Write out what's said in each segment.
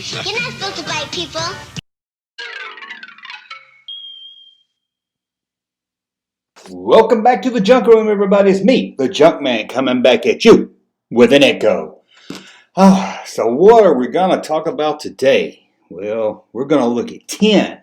You're not supposed to bite people. Welcome back to the Junk Room, everybody. It's me, the Junkman, coming back at you with an echo. So what are we going to talk about today? Well, we're going to look at 10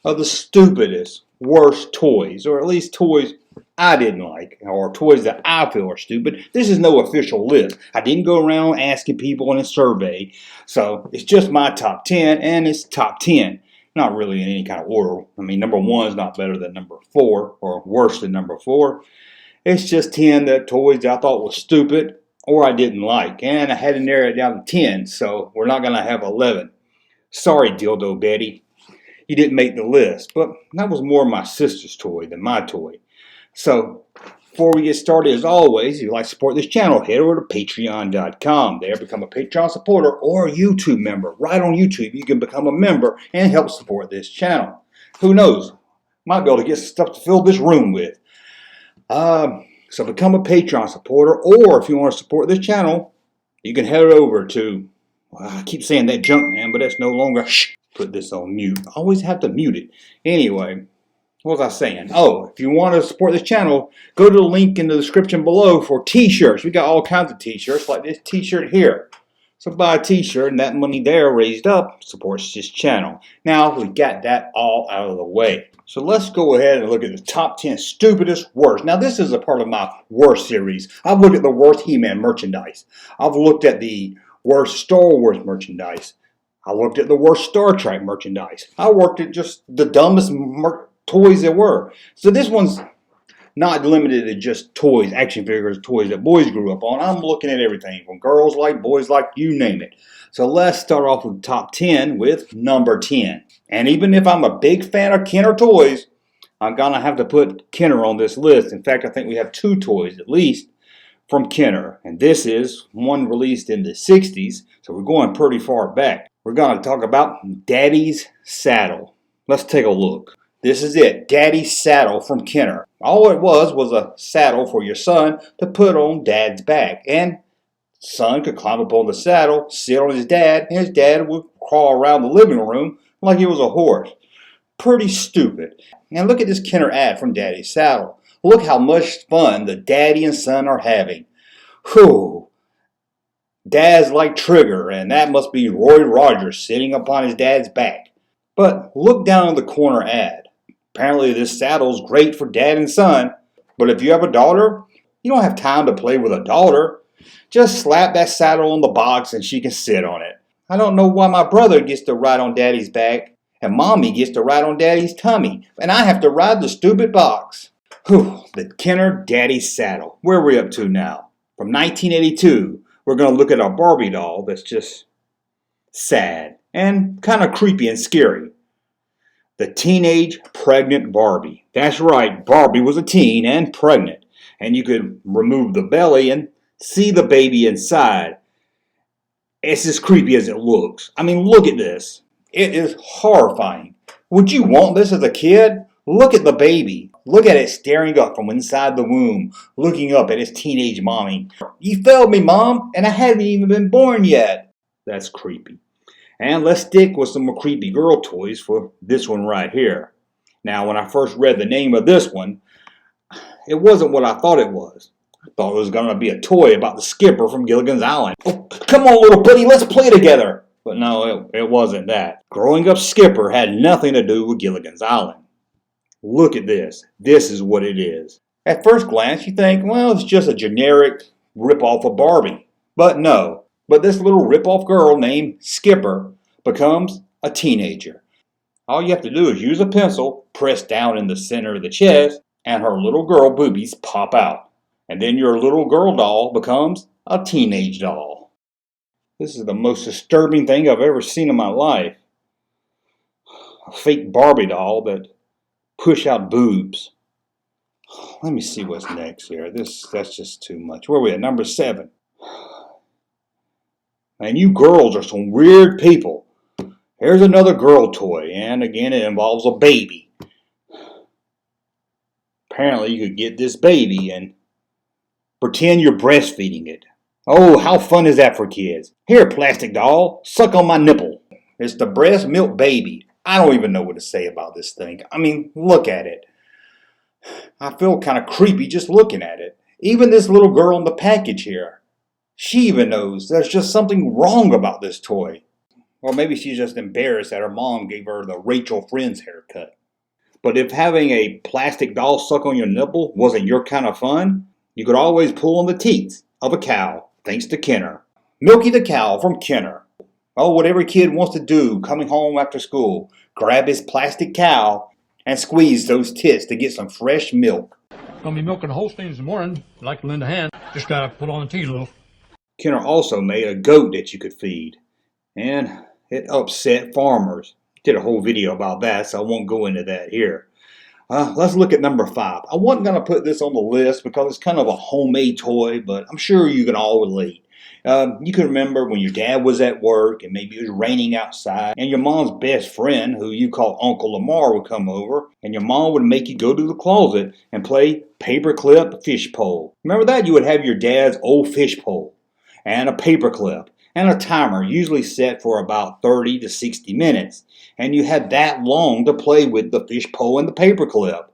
of the stupidest, worst toys, or at least toys I didn't like, or toys that I feel are stupid. This is no official list. I didn't go around asking people in a survey, so it's just my top 10, and it's top 10. Not really in any kind of order. I mean, number 1 is not better than number 4, or worse than number 4. It's just 10 that toys that I thought was stupid, or I didn't like, and I had to narrow it down to 10, so we're not going to have 11. Sorry, Dildo Betty. You didn't make the list, but that was more my sister's toy than my toy. So, before we get started, as always, if you'd like to support this channel, head over to patreon.com. There, become a Patreon supporter or a YouTube member. Right on YouTube, you can become a member and help support this channel. Who knows? Might be able to get some stuff to fill this room with. So become a Patreon supporter, or if you want to support this channel, you can head over to, well, I keep saying that Junkman, but that's no longer, put this on mute. I always have to mute it. Anyway, what was I saying? Oh, if you want to support this channel, go to the link in the description below for t-shirts. We got all kinds of t-shirts, like this t-shirt here. So buy a t-shirt, and that money there raised up supports this channel. Now, we got that all out of the way. So let's go ahead and look at the top 10 stupidest worst. Now, this is a part of my worst series. I've looked at the worst He-Man merchandise. I've looked at the worst Star Wars merchandise. I looked at the worst Star Trek merchandise. I worked at just the dumbest toys there were. So this one's not limited to just toys, action figures, toys that boys grew up on. I'm looking at everything from girls like, boys like, you name it. So let's start off with the top 10 with number 10. And even if I'm a big fan of Kenner toys, I'm going to have to put Kenner on this list. In fact, I think we have 2 toys at least from Kenner. And this is one released in the 60s, so we're going pretty far back. We're going to talk about Daddy's Saddle. Let's take a look. This is it, Daddy's Saddle from Kenner. All it was a saddle for your son to put on Dad's back. And son could climb up on the saddle, sit on his dad, and his dad would crawl around the living room like he was a horse. Pretty stupid. Now look at this Kenner ad from Daddy's Saddle. Look how much fun the daddy and son are having. Whew. Dad's like Trigger, and that must be Roy Rogers sitting upon his dad's back. But look down in the corner ad. Apparently this saddle is great for dad and son, but if you have a daughter, you don't have time to play with a daughter. Just slap that saddle on the box and she can sit on it. I don't know why my brother gets to ride on daddy's back and mommy gets to ride on daddy's tummy, and I have to ride the stupid box. Whew, the Kenner Daddy's Saddle. Where are we up to now? From 1982, we're going to look at our Barbie doll that's just sad and kind of creepy and scary. The teenage pregnant Barbie. That's right, Barbie was a teen and pregnant. And you could remove the belly and see the baby inside. It's as creepy as it looks. I mean, look at this. It is horrifying. Would you want this as a kid? Look at the baby. Look at it staring up from inside the womb, looking up at its teenage mommy. You failed me, Mom, and I haven't even been born yet. That's creepy. And let's stick with some more creepy girl toys for this one right here. Now, when I first read the name of this one, it wasn't what I thought it was. I thought it was going to be a toy about the skipper from Gilligan's Island. Oh, come on, little buddy, let's play together. But no, it wasn't that. Growing up Skipper had nothing to do with Gilligan's Island. Look at this. This is what it is. At first glance, you think, well, it's just a generic rip-off of Barbie. But no. But this little rip-off girl named Skipper becomes a teenager. All you have to do is use a pencil, press down in the center of the chest, and her little girl boobies pop out. And then your little girl doll becomes a teenage doll. This is the most disturbing thing I've ever seen in my life. A fake Barbie doll that push out boobs. Let me see what's next here. That's just too much. Where are we at? Number 7. And you girls are some weird people. Here's another girl toy, and again it involves a baby. Apparently you could get this baby and pretend you're breastfeeding it. Oh, how fun is that for kids? Here, plastic doll, suck on my nipple. It's the breast milk baby. I don't even know what to say about this thing. I mean, look at it. I feel kind of creepy just looking at it. Even this little girl in the package here, she even knows there's just something wrong about this toy. Or maybe she's just embarrassed that her mom gave her the Rachel Friends haircut. But if having a plastic doll suck on your nipple wasn't your kind of fun, you could always pull on the teats of a cow, thanks to Kenner. Milky the cow from Kenner. Oh, what every kid wants to do coming home after school, grab his plastic cow and squeeze those tits to get some fresh milk. Gonna be milking Holsteins in the morning, like to lend a hand. Just gotta put on the teeth a little. Kenner also made a goat that you could feed, and it upset farmers. Did a whole video about that, so I won't go into that here. Let's look at number 5. I wasn't going to put this on the list because it's kind of a homemade toy, but I'm sure you can all relate. You can remember when your dad was at work and maybe it was raining outside and your mom's best friend, who you call Uncle Lamar, would come over and your mom would make you go to the closet and play paperclip fish pole. Remember that? You would have your dad's old fish pole and a paperclip and a timer usually set for about 30 to 60 minutes. And you had that long to play with the fish pole and the paperclip.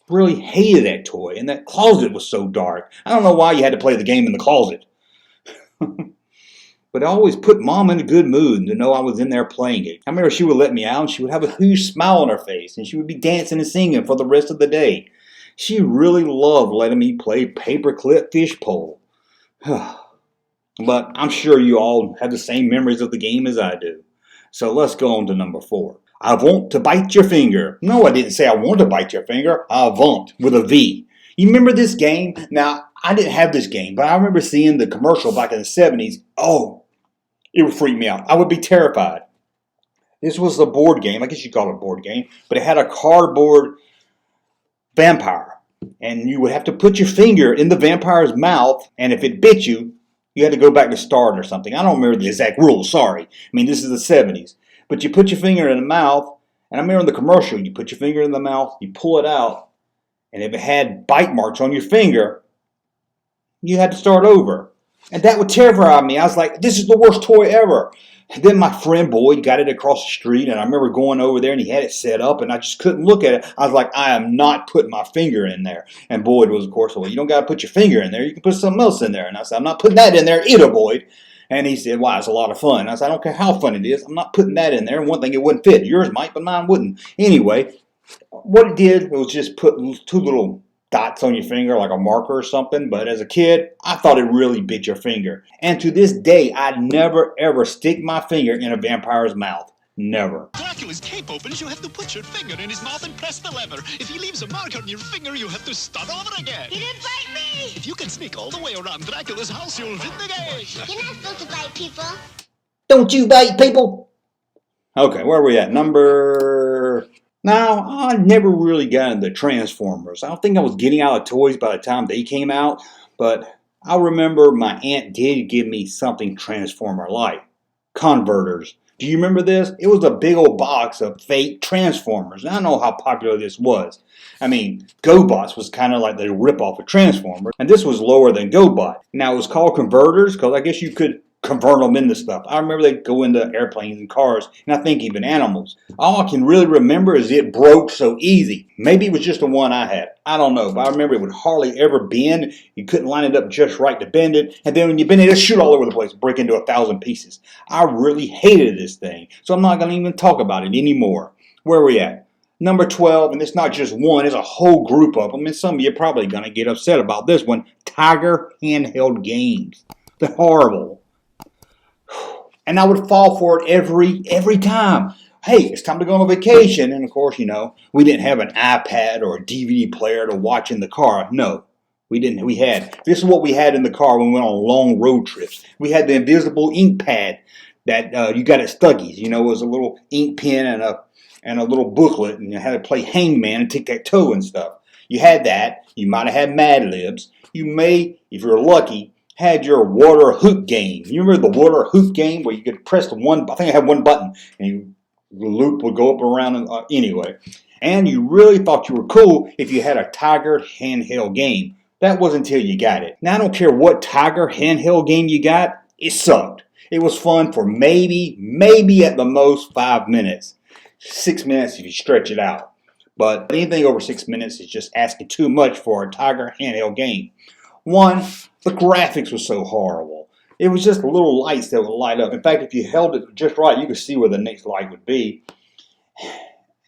Really hated that toy, and that closet was so dark. I don't know why you had to play the game in the closet. But it always put Mom in a good mood to know I was in there playing it. I remember she would let me out and she would have a huge smile on her face and she would be dancing and singing for the rest of the day. She really loved letting me play paperclip fish pole. But I'm sure you all have the same memories of the game as I do. So let's go on to number 4. I want to bite your finger. No, I didn't say I want to bite your finger. I want with a V. You remember this game? Now, I didn't have this game, but I remember seeing the commercial back in the 70s. Oh, it would freak me out. I would be terrified. This was a board game. I guess you call it a board game. But it had a cardboard vampire. And you would have to put your finger in the vampire's mouth. And if it bit you, you had to go back to start or something. I don't remember the exact rules. Sorry. I mean, this is the 70s. But you put your finger in the mouth, and I remember in the commercial, you put your finger in the mouth, you pull it out, and if it had bite marks on your finger, you had to start over. And that would terrify me. I was like, this is the worst toy ever. And then my friend Boyd got it across the street, and I remember going over there, and he had it set up, and I just couldn't look at it. I was like, I am not putting my finger in there. And Boyd was, of course, well, you don't got to put your finger in there. You can put something else in there. And I said, I'm not putting that in there either, Boyd. And he said, wow, it's a lot of fun. I said, I don't care how fun it is. I'm not putting that in there. And one thing, it wouldn't fit. Yours might, but mine wouldn't. Anyway, what it did was just put 2 little dots on your finger like a marker or something. But as a kid, I thought it really bit your finger. And to this day, I never, ever stick my finger in a vampire's mouth. Never. Dracula's cape opens, you have to put your finger in his mouth and press the lever. If he leaves a mark on your finger, you have to start over again. You didn't bite me! If you can sneak all the way around Dracula's house, you'll win the game. You're not supposed to bite people. Don't you bite people? Okay, where are we at? Number... Now, I never really got into Transformers. I don't think I was getting out of toys by the time they came out. But I remember my aunt did give me something Transformer-like. Converters. Do you remember this? It was a big old box of fake Transformers. I don't know how popular this was. I mean, GoBots was kind of like the ripoff of Transformers. And this was lower than GoBot. Now, it was called Converters because I guess you could convert them into stuff. I remember they'd go into airplanes and cars, and I think even animals. All I can really remember is it broke so easy. Maybe it was just the one I had. I don't know, but I remember it would hardly ever bend. You couldn't line it up just right to bend it, and then when you bend it, it'd shoot all over the place, break into 1,000 pieces. I really hated this thing, so I'm not going to even talk about it anymore. Where are we at? Number 12, and it's not just one, it's a whole group of them, and some of you are probably going to get upset about this one. Tiger Handheld Games. They're horrible. And I would fall for it every time. Hey, it's time to go on a vacation. And of course, you know, we didn't have an iPad or a DVD player to watch in the car. No, we didn't. This is what we had in the car when we went on long road trips. We had the invisible ink pad that you got at Stuggy's. You know, it was a little ink pen and a little booklet. And you had to play hangman and tic-tac-toe and stuff. You had that. You might have had Mad Libs. You may, if you're lucky, had your water hoop game. You remember the water hoop game where you could press the one, I think I had one button, and the loop would go up and around anyway. And you really thought you were cool if you had a Tiger Handheld game. That was until you got it. Now, I don't care what Tiger Handheld game you got, it sucked. It was fun for maybe at the most 5 minutes. 6 minutes if you stretch it out. But anything over 6 minutes is just asking too much for a Tiger handheld game. One, the graphics were so horrible. It was just little lights that would light up. In fact, if you held it just right, you could see where the next light would be.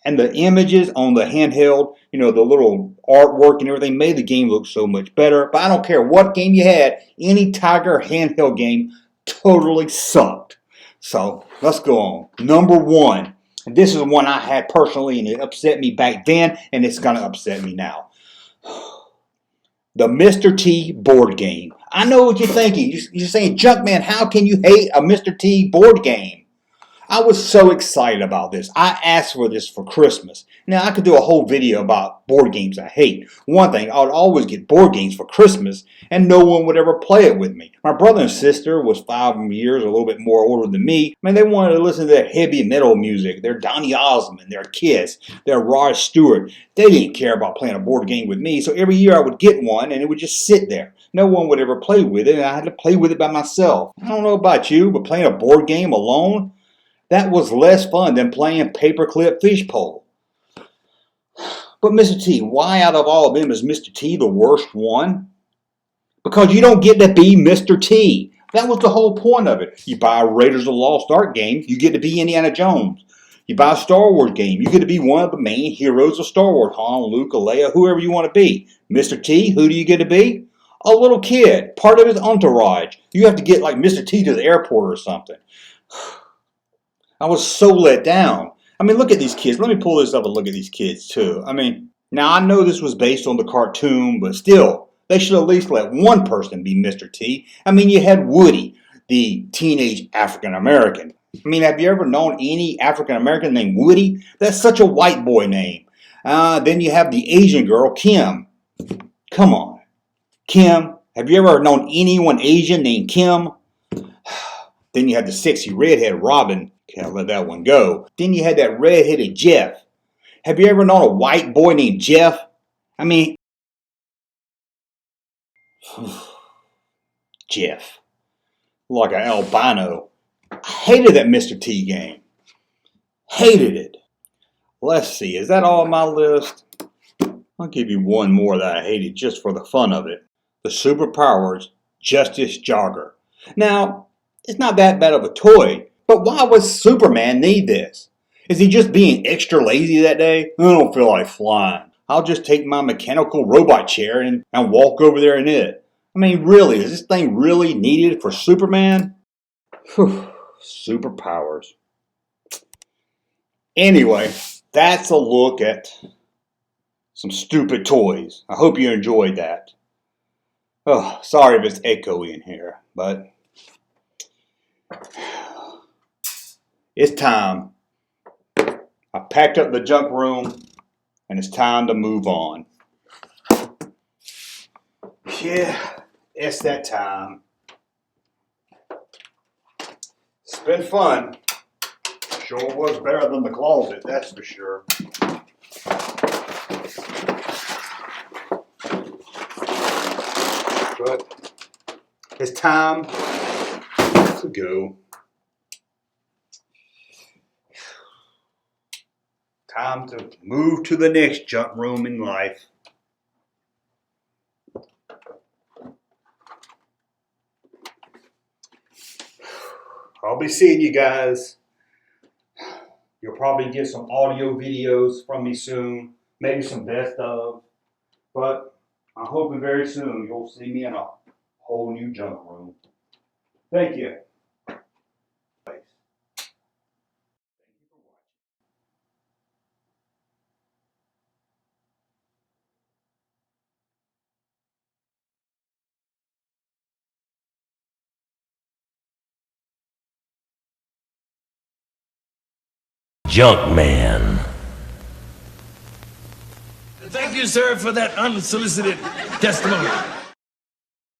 And the images on the handheld, the little artwork and everything made the game look so much better. But I don't care what game you had, any Tiger handheld game totally sucked. So let's go on. Number 1. And this is one I had personally, and it upset me back then, and it's going to upset me now. The Mr. T board game. I know what you're thinking. You're saying, Junkman, how can you hate a Mr. T board game? I was so excited about this. I asked for this for Christmas. Now, I could do a whole video about board games I hate. One thing, I would always get board games for Christmas, and no one would ever play it with me. My brother and sister was 5 years, a little bit more older than me. Man, they wanted to listen to their heavy metal music, their Donny Osmond, their Kiss, their Rod Stewart. They didn't care about playing a board game with me, so every year I would get one, and it would just sit there. No one would ever play with it, and I had to play with it by myself. I don't know about you, but playing a board game alone, that was less fun than playing paperclip fishpole. But Mr. T, why out of all of them is Mr. T the worst one? Because you don't get to be Mr. T. That was the whole point of it. You buy a Raiders of the Lost Ark game, you get to be Indiana Jones. You buy a Star Wars game, you get to be one of the main heroes of Star Wars. Han, Luke, Leia, whoever you want to be. Mr. T, who do you get to be? A little kid, part of his entourage. You have to get like Mr. T to the airport or something. I was so let down. I mean, look at these kids. Let me pull this up and look at these kids, too. I mean, now I know this was based on the cartoon, but still, they should at least let one person be Mr. T. I mean, you had Woody, the teenage African-American. I mean, have you ever known any African-American named Woody? That's such a white boy name. Then you have the Asian girl, Kim. Come on. Kim. Have you ever known anyone Asian named Kim? Then you had the sexy redhead, Robin. Can't let that one go. Then you had that red-headed Jeff. Have you ever known a white boy named Jeff? I mean, Jeff. Like an albino. I hated that Mr. T game. Hated it. Let's see, is that all on my list? I'll give you one more that I hated just for the fun of it. The Superpowers Justice Jogger. Now, it's not that bad of a toy. But why would Superman need this? Is he just being extra lazy that day? I don't feel like flying. I'll just take my mechanical robot chair and walk over there in it. I mean, really, is this thing really needed for Superman? Whew, superpowers. Anyway, that's a look at some stupid toys. I hope you enjoyed that. Oh, sorry if it's echoey in here, but it's time. I packed up the junk room, and it's time to move on. Yeah, it's that time. It's been fun. Sure was better than the closet, that's for sure. But it's time to go. Time to move to the next junk room in life. I'll be seeing you guys. You'll probably get some audio videos from me soon. Maybe some best of. But I'm hoping very soon you'll see me in a whole new junk room. Thank you. Junkman. Thank you, sir, for that unsolicited testimony.